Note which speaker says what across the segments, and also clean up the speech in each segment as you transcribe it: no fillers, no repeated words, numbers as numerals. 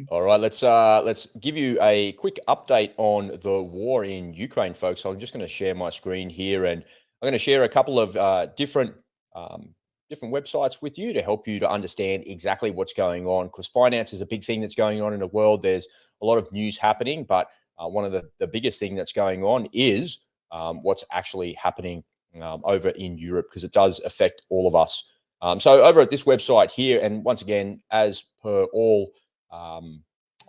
Speaker 1: All right, let's give you a quick update on the war in Ukraine, folks. So I'm just going to share my screen here, and I'm going to share a couple of different websites with you to help you to understand exactly what's going on. Because finance is a big thing that's going on in the world. There's a lot of news happening, but one of the biggest thing that's going on is what's actually happening over in Europe, because it does affect all of us. So over at this website here, and once again, as per all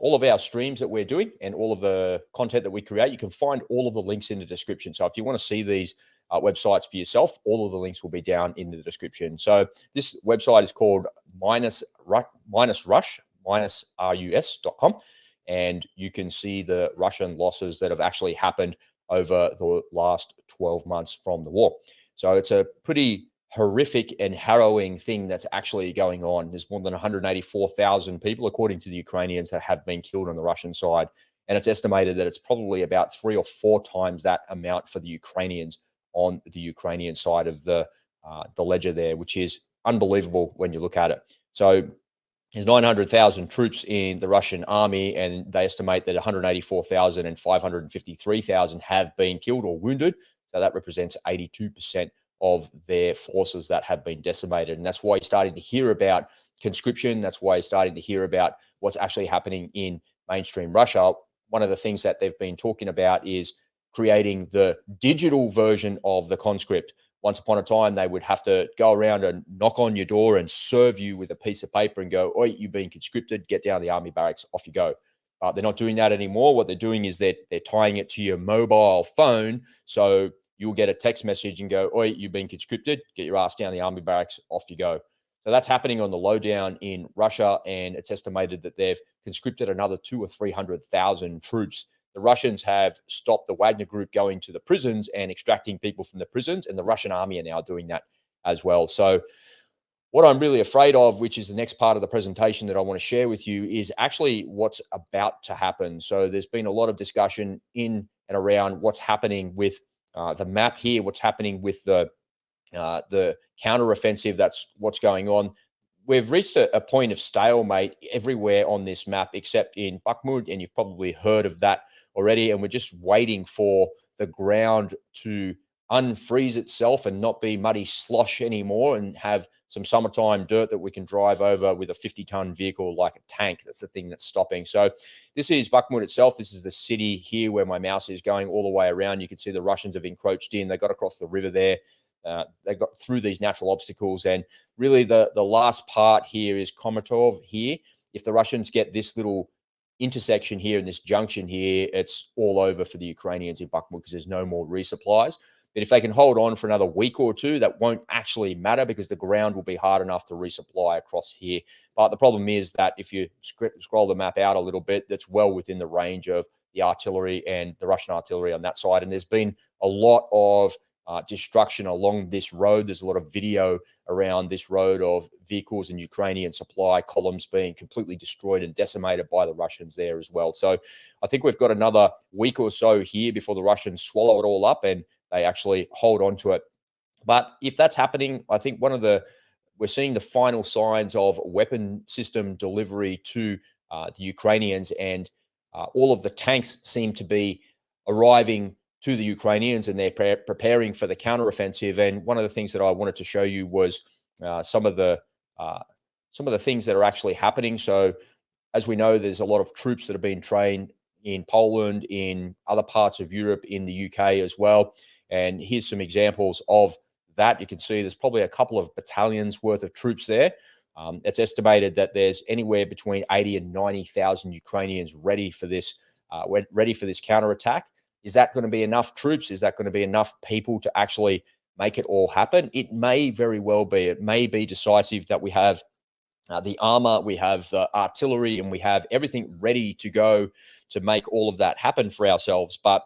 Speaker 1: of our streams that we're doing and all of the content that we create, you can find all of the links in the description. So if you want to see these websites for yourself, all of the links will be down in the description. So this website is called rus.com, and you can see the Russian losses that have actually happened over the last 12 months from the war. So it's a pretty horrific and harrowing thing that's actually going on. There's more than 184,000 people, according to the Ukrainians, that have been killed on the Russian side. And it's estimated that it's probably about 3 or 4 times that amount for the Ukrainians on the Ukrainian side of the ledger there, which is unbelievable when you look at it. So there's 900,000 troops in the Russian army, and they estimate that 184,000 and 553,000 have been killed or wounded. So that represents 82% of their forces that have been decimated. And that's why you're starting to hear about conscription. That's why you're starting to hear about what's actually happening in mainstream Russia. One of the things that they've been talking about is creating the digital version of the conscript. Once upon a time, they would have to go around and knock on your door and serve you with a piece of paper and go, "Oi, you've been conscripted, get down to the army barracks, off you go." They're not doing that anymore. What they're doing is they're tying it to your mobile phone. So you'll get a text message and go, "Oi, you've been conscripted, get your ass down the army barracks, off you go." So that's happening on the lowdown in Russia, and it's estimated that they've conscripted another 200,000 or 300,000 troops. The Russians have stopped the Wagner Group going to the prisons and extracting people from the prisons, and the Russian army are now doing that as well. So what I'm really afraid of, which is the next part of the presentation that I want to share with you, is actually what's about to happen. So there's been a lot of discussion in and around what's happening with the map here, what's happening with the counteroffensive. That's what's going on. We've reached a point of stalemate everywhere on this map, except in Bakhmut, and you've probably heard of that already. And we're just waiting for the ground to unfreeze itself and not be muddy slosh anymore, and have some summertime dirt that we can drive over with a 50-ton vehicle like a tank. That's the thing that's stopping. So this is Bakhmut itself. This is the city here where my mouse is going all the way around. You can see the Russians have encroached in. They got across the river there. They got through these natural obstacles. And really the last part here is Komatov here. If the Russians get this little intersection here and this junction here, it's all over for the Ukrainians in Bakhmut, because there's no more resupplies. But if they can hold on for another week or two, that won't actually matter, because the ground will be hard enough to resupply across here. But the problem is that if you scroll the map out a little bit, that's well within the range of the artillery and the Russian artillery on that side. And there's been a lot of destruction along this road. There's a lot of video around this road of vehicles and Ukrainian supply columns being completely destroyed and decimated by the Russians there as well. So I think we've got another week or so here before the Russians swallow it all up and they actually hold on to it. But if that's happening, I think we're seeing the final signs of weapon system delivery to the Ukrainians, and all of the tanks seem to be arriving to the Ukrainians, and they're preparing for the counteroffensive. And one of the things that I wanted to show you was some of the things that are actually happening. So as we know, there's a lot of troops that have been trained in Poland, in other parts of Europe, in the UK as well. And here's some examples of that. You can see there's probably a couple of battalions worth of troops there. It's estimated that there's anywhere between 80 and 90,000 Ukrainians ready for this counterattack. Is that going to be enough troops? Is that going to be enough people to actually make it all happen? It may very well be. It may be decisive that we have the armor, we have the artillery, and we have everything ready to go to make all of that happen for ourselves. But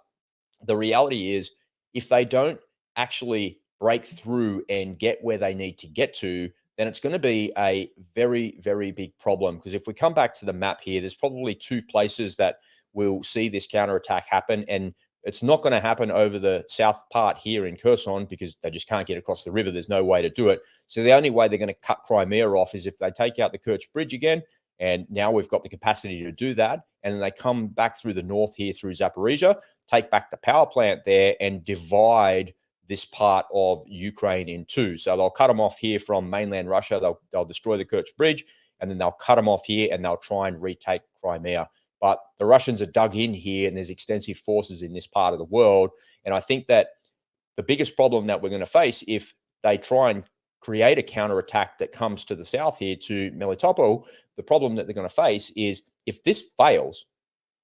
Speaker 1: the reality is, if they don't actually break through and get where they need to get to, then it's going to be a very, very big problem. Because if we come back to the map here, there's probably 2 places that we'll see this counterattack happen. And it's not going to happen over the south part here in Kherson, because they just can't get across the river. There's no way to do it. So the only way they're going to cut Crimea off is if they take out the Kerch Bridge again And now we've got the capacity to do that. And then they come back through the north here through Zaporizhia, take back the power plant there and divide this part of Ukraine in two. So they'll cut them off here from mainland Russia. They'll destroy the Kerch Bridge, and then they'll cut them off here and they'll try and retake Crimea. But the Russians are dug in here, and there's extensive forces in this part of the world. And I think that the biggest problem that we're going to face if they try and create a counterattack that comes to the south here to Melitopol, the problem that they're going to face is if this fails,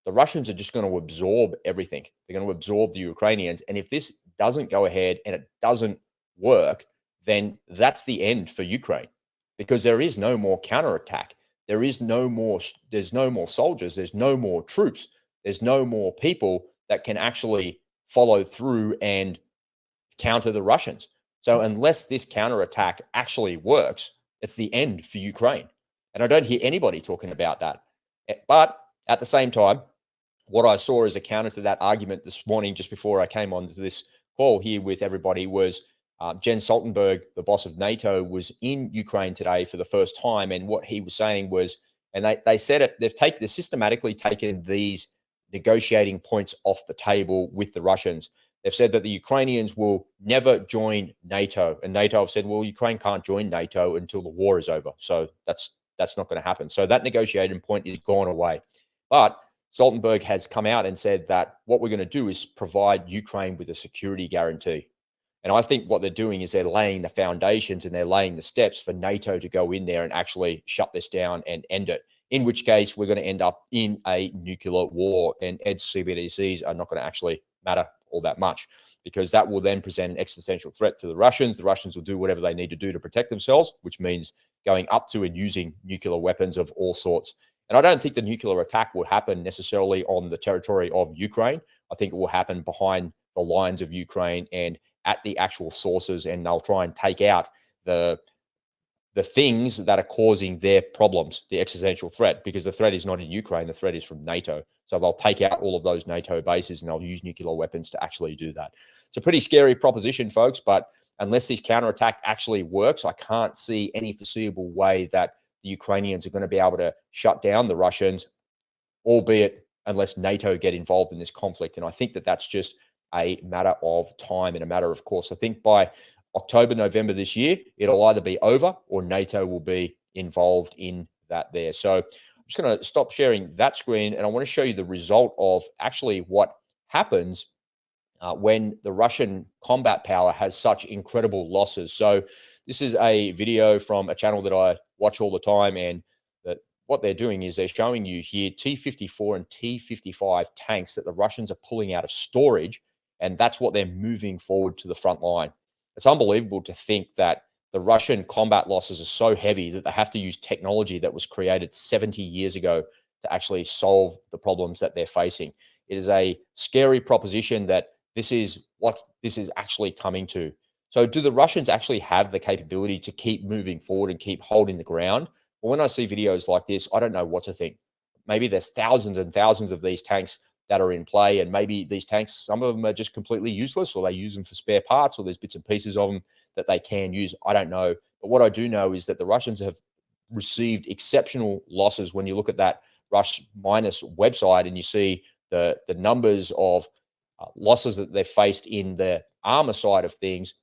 Speaker 1: the Russians are just going to absorb everything. They're going to absorb the Ukrainians. And if this doesn't go ahead and it doesn't work, then that's the end for Ukraine, because there is no more counterattack. There's no more soldiers. There's no more troops. There's no more people that can actually follow through and counter the Russians. So unless this counterattack actually works, it's the end for Ukraine. And I don't hear anybody talking about that. But at the same time, what I saw as a counter to that argument this morning, just before I came on to this call here with everybody, was Jens Stoltenberg, the boss of NATO, was in Ukraine today for the first time. And what he was saying was, and they said it, they've systematically taken these negotiating points off the table with the Russians. They've said that the Ukrainians will never join NATO. And NATO have said, well, Ukraine can't join NATO until the war is over. So that's not going to happen. So that negotiating point is gone away. But Stoltenberg has come out and said that what we're going to do is provide Ukraine with a security guarantee. And I think what they're doing is they're laying the foundations and they're laying the steps for NATO to go in there and actually shut this down and end it, in which case we're going to end up in a nuclear war, and ED's CBDCs are not going to actually matter all that much, because that will then present an existential threat to the Russians. The Russians will do whatever they need to do to protect themselves, which means going up to and using nuclear weapons of all sorts. And I don't think the nuclear attack will happen necessarily on the territory of Ukraine. I think it will happen behind the lines of Ukraine and at the actual sources, and they'll try and take out the things that are causing their problems, the existential threat, because the threat is not in Ukraine, the threat is from NATO. So they'll take out all of those NATO bases and they'll use nuclear weapons to actually do that. It's a pretty scary proposition, folks, but unless this counterattack actually works, I can't see any foreseeable way that the Ukrainians are going to be able to shut down the Russians, albeit unless NATO get involved in this conflict. And I think that that's just a matter of time and a matter of course. I think by October, November this year, it'll either be over or NATO will be involved in that there. So I'm just going to stop sharing that screen, and I want to show you the result of actually what happens when the Russian combat power has such incredible losses. So this is a video from a channel that I watch all the time, and what they're doing is they're showing you here T-54 and T-55 tanks that the Russians are pulling out of storage, and that's what they're moving forward to the front line. It's unbelievable to think that the Russian combat losses are so heavy that they have to use technology that was created 70 years ago to actually solve the problems that they're facing. It is a scary proposition that this is what this is actually coming to. So do the Russians actually have the capability to keep moving forward and keep holding the ground? Well, when I see videos like this, I don't know what to think. Maybe there's thousands and thousands of these tanks that are in play, and maybe these tanks, some of them are just completely useless, or they use them for spare parts, or there's bits and pieces of them that they can use. I don't know. But what I do know is that the Russians have received exceptional losses. When you look at that Rush Minus website and you see the numbers of losses that they've faced in the armor side of things,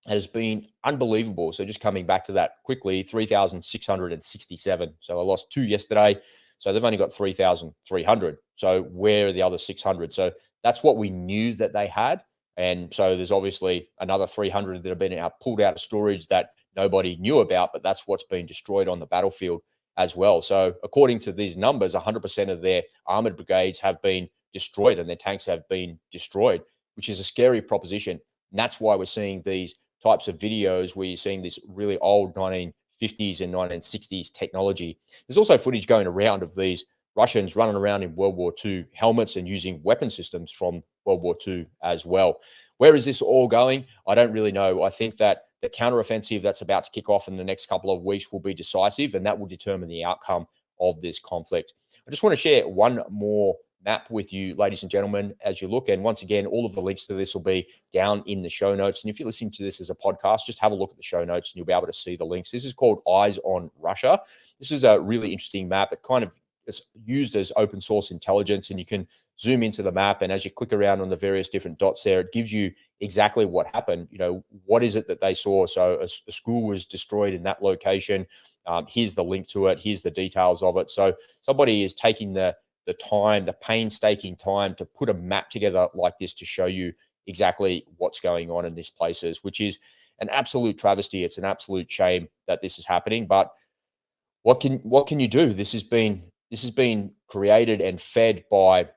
Speaker 1: has been unbelievable. So just coming back to that quickly, 3,667. So I lost 2 yesterday. So they've only got 3,300. So where are the other 600? So that's what we knew that they had. And so there's obviously another 300 that have been pulled out of storage that nobody knew about, but that's what's been destroyed on the battlefield as well. So according to these numbers, 100% of their armored brigades have been destroyed and their tanks have been destroyed, which is a scary proposition. And that's why we're seeing these types of videos where you're seeing this really old 1950s and 1960s technology. There's also footage going around of these Russians running around in World War II helmets and using weapon systems from World War II as well. Where is this all going? I don't really know. I think that the counteroffensive that's about to kick off in the next couple of weeks will be decisive, and that will determine the outcome of this conflict. I just want to share one more map with you, ladies and gentlemen, as you look. And once again, all of the links to this will be down in the show notes. And if you're listening to this as a podcast, just have a look at the show notes and you'll be able to see the links. This is called Eyes on Russia. This is a really interesting map. It's used as open source intelligence, and you can zoom into the map. And as you click around on the various different dots there, it gives you exactly what happened. What is it that they saw? So a school was destroyed in that location. Here's the link to it. Here's the details of it. So somebody is taking the time, the painstaking time to put a map together like this to show you exactly what's going on in these places, which is an absolute travesty. It's an absolute shame that this is happening. But what can you do? This has been created and fed by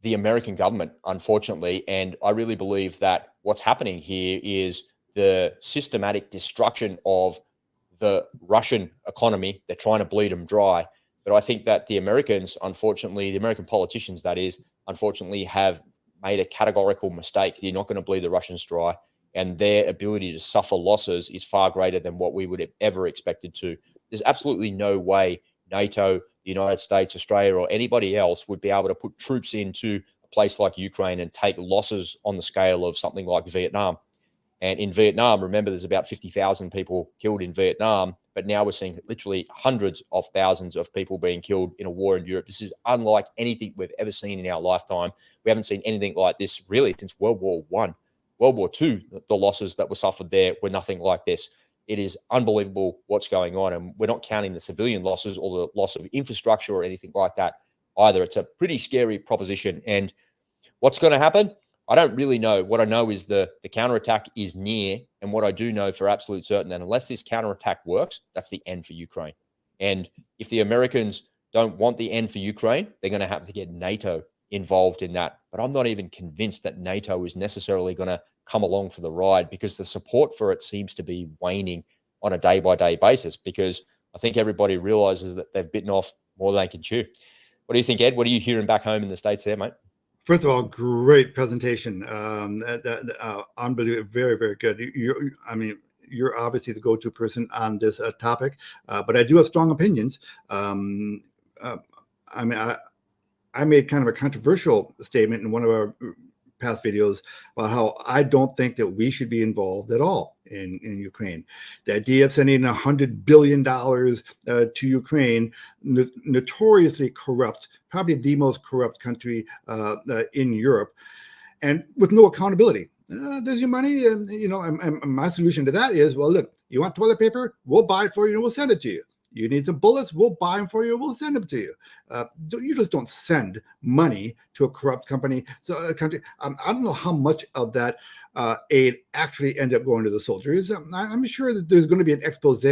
Speaker 1: the American government, unfortunately. And I really believe that what's happening here is the systematic destruction of the Russian economy. They're trying to bleed them dry. But I think that the Americans, unfortunately, the American politicians, that is, unfortunately, have made a categorical mistake. You're not going to bleed the Russians dry. And their ability to suffer losses is far greater than what we would have ever expected to. There's absolutely no way NATO, the United States, Australia, or anybody else would be able to put troops into a place like Ukraine and take losses on the scale of something like Vietnam. And in Vietnam, remember, there's about 50,000 people killed in Vietnam, but now we're seeing literally hundreds of thousands of people being killed in a war in Europe. This is unlike anything we've ever seen in our lifetime. We haven't seen anything like this really since World War I. World War II, the losses that were suffered there were nothing like this. It is unbelievable what's going on, and we're not counting the civilian losses or the loss of infrastructure or anything like that either. It's a pretty scary proposition. And what's going to happen? I don't really know. What I know is the counterattack is near, and what I do know for absolute certain that unless this counterattack works, that's the end for Ukraine. And if the Americans don't want the end for Ukraine, they're going to have to get NATO involved in that. But I'm not even convinced that NATO is necessarily going to come along for the ride, because the support for it seems to be waning on a day-by-day basis, because I think everybody realizes that they've bitten off more than they can chew. What do you think, Ed? What are you hearing back home in the States there, mate?
Speaker 2: First of all, great presentation. Unbelievable, very, very good. You're obviously the go-to person on this topic, but I do have strong opinions. I made kind of a controversial statement in one of our past videos about how I don't think that we should be involved at all in Ukraine. The idea of sending $100 billion to Ukraine, notoriously corrupt, probably the most corrupt country in Europe, and with no accountability. There's your money, and my solution to that is, well, look, you want toilet paper? We'll buy it for you and we'll send it to you. You need some bullets? We'll buy them for you. We'll send them to you. You just don't send money to a corrupt country. I don't know how much of that aid actually ended up going to the soldiers. I'm sure that there's going to be an expose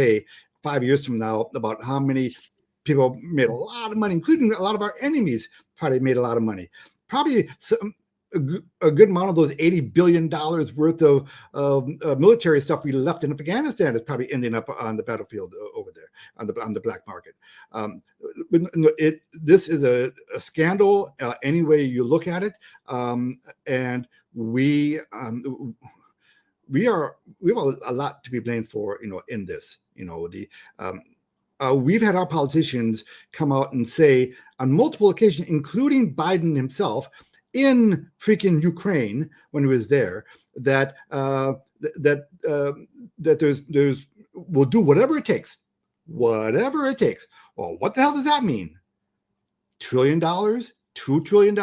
Speaker 2: 5 years from now about how many people made a lot of money, including a lot of our enemies probably made a lot of money. Probably a good amount of those $80 billion worth of military stuff we left in Afghanistan is probably ending up on the battlefield over there on the black market. This is a scandal any way you look at it, and we have a lot to be blamed for, in this. We've had our politicians come out and say on multiple occasions, including Biden himself, in freaking Ukraine when he was there, that there's we'll do whatever it takes. Well, what the hell does that mean? $1 trillion, $2 trillion,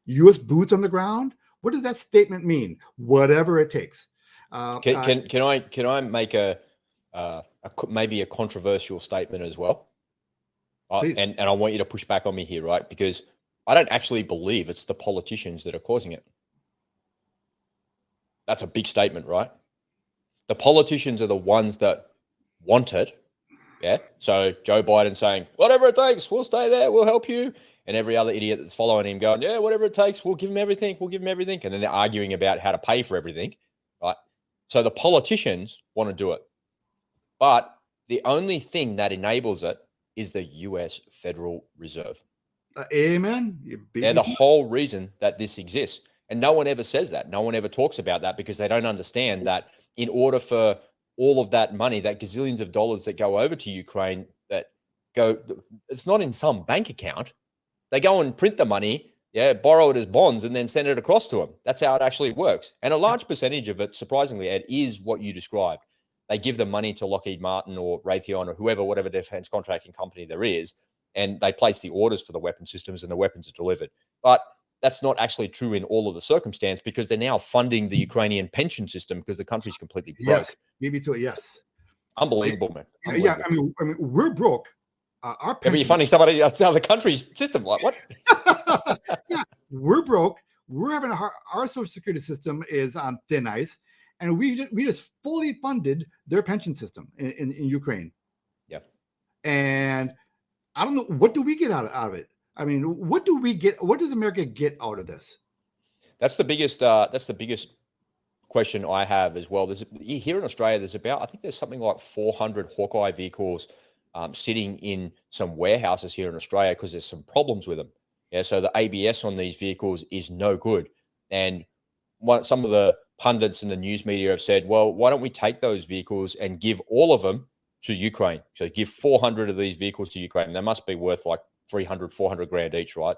Speaker 2: U.S. boots on the ground. What does that statement mean? Whatever it takes.
Speaker 1: Can I make maybe a controversial statement as well? And I want you to push back on me here, right? Because I don't actually believe it's the politicians that are causing it. That's a big statement, right? The politicians are the ones that want it. Yeah. So Joe Biden saying, whatever it takes, we'll stay there, we'll help you. And every other idiot that's following him going, yeah, whatever it takes, we'll give him everything, And then they're arguing about how to pay for everything, right? So the politicians want to do it. But the only thing that enables it is the US Federal Reserve.
Speaker 2: Amen.
Speaker 1: They're the whole reason that this exists. And no one ever says that. No one ever talks about that, because they don't understand that in order for all of that money, that gazillions of dollars that go over to Ukraine, it's not in some bank account. They go and print the money, borrow it as bonds, and then send it across to them. That's how it actually works. And a large percentage of it, surprisingly, Ed, is what you described. They give the money to Lockheed Martin or Raytheon or whoever, whatever defense contracting company there is, and they place the orders for the weapon systems and the weapons are delivered. But that's not actually true in all of the circumstance, because they're now funding the Ukrainian pension system because the country's completely broke.
Speaker 2: Yes, maybe too. Yes,
Speaker 1: unbelievable, man. Unbelievable.
Speaker 2: Yeah, I mean, we're broke. Our
Speaker 1: but you're funding somebody else, other country's system. Like what?
Speaker 2: Yeah, we're broke. We're having our social security system is on thin ice, and we just fully funded their pension system in Ukraine.
Speaker 1: Yeah,
Speaker 2: and I don't know, what do we get out of it? I mean, what do we get? What does America get out of this?
Speaker 1: That's the biggest question I have as well. There's here in Australia, there's about, I think there's something like 400 Hawkeye vehicles sitting in some warehouses here in Australia because there's some problems with them. Yeah, so the ABS on these vehicles is no good. And some of the pundits and the news media have said, well, why don't we take those vehicles and give all of them to Ukraine? So give 400 of these vehicles to Ukraine. They must be worth like 300, 400 grand each, right?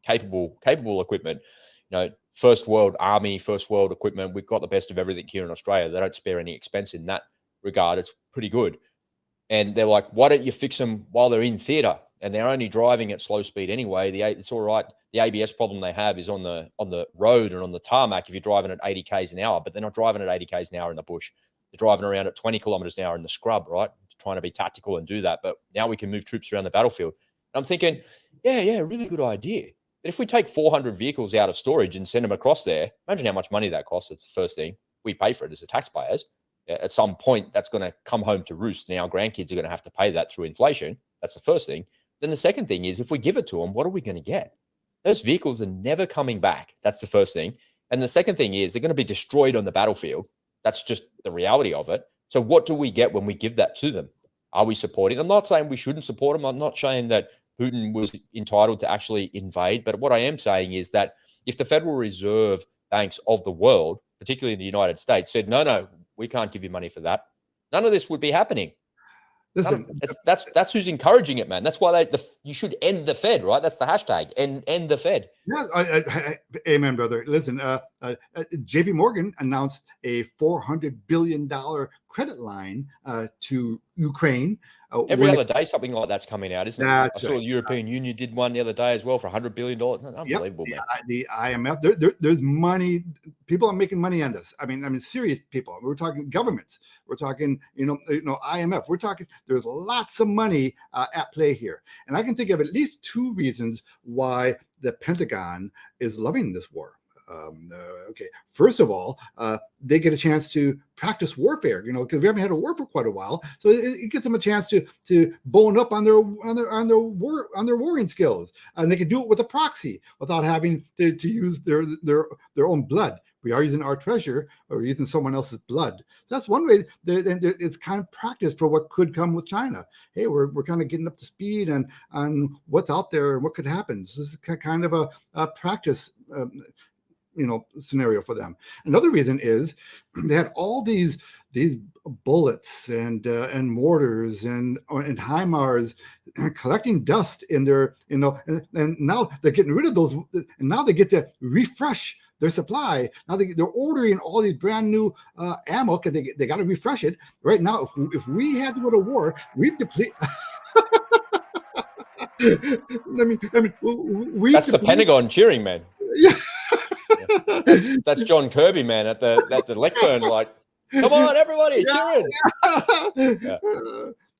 Speaker 1: Capable equipment. You know, first world army, first world equipment. We've got the best of everything here in Australia. They don't spare any expense in that regard. It's pretty good. And they're like, why don't you fix them while they're in theater? And they're only driving at slow speed anyway. It's all right. The ABS problem they have is on the road and on the tarmac if you're driving at 80 k's an hour, but they're not driving at 80 k's an hour in the bush. They're driving around at 20 kilometers an hour in the scrub, right? Trying to be tactical and do that. But now we can move troops around the battlefield. And I'm thinking, yeah, really good idea. But if we take 400 vehicles out of storage and send them across there, imagine how much money that costs. It's the first thing. We pay for it as the taxpayers. At some point, that's going to come home to roost. Now, grandkids are going to have to pay that through inflation. That's the first thing. Then the second thing is, if we give it to them, what are we going to get? Those vehicles are never coming back. That's the first thing. And the second thing is, they're going to be destroyed on the battlefield. That's just the reality of it. So what do we get when we give that to them? Are we supporting? I'm not saying we shouldn't support them. I'm not saying that Putin was entitled to actually invade. But what I am saying is that if the Federal Reserve banks of the world, particularly in the United States, said, no, we can't give you money for that, none of this would be happening.
Speaker 2: Listen,
Speaker 1: that's who's encouraging it, man. That's why you should end the Fed, right? That's the hashtag, end the Fed.
Speaker 2: Yeah, amen, brother. Listen, JP Morgan announced a $400 billion credit line to Ukraine.
Speaker 1: Every other day, something like that's coming out, isn't it? I saw
Speaker 2: right.
Speaker 1: the European Union did one the other day as well for $100 billion. Unbelievable,
Speaker 2: man.
Speaker 1: The
Speaker 2: IMF, there's money. People are making money on this. I mean, serious people. We're talking governments. We're talking, IMF. We're talking. There's lots of money at play here, and I can think of at least two reasons why the Pentagon is loving this war. Okay, first of all, they get a chance to practice warfare, because we haven't had a war for quite a while, so it gives them a chance to bone up on their warring skills, and they can do it with a proxy without having to use their own blood. We are using our treasure, or we're using someone else's blood. So that's one way. It's kind of practice for what could come with China. Hey, we're kind of getting up to speed on what's out there and what could happen. So this is kind of a practice scenario for them. Another reason is they had all these bullets and mortars and HIMARS collecting dust in their, and now they're getting rid of those, and now they get to refresh their supply. Now they're ordering all these brand new ammo because they got to refresh it. Right now, if we had to go to war, we've depleted.
Speaker 1: That's the Pentagon cheering, man.
Speaker 2: Yeah.
Speaker 1: That's John Kirby, man, at the lectern, like, come on, everybody, cheering. Yeah.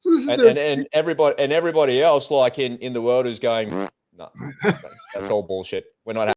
Speaker 1: And everybody else, like in the world, is going, no, that's all bullshit. We're not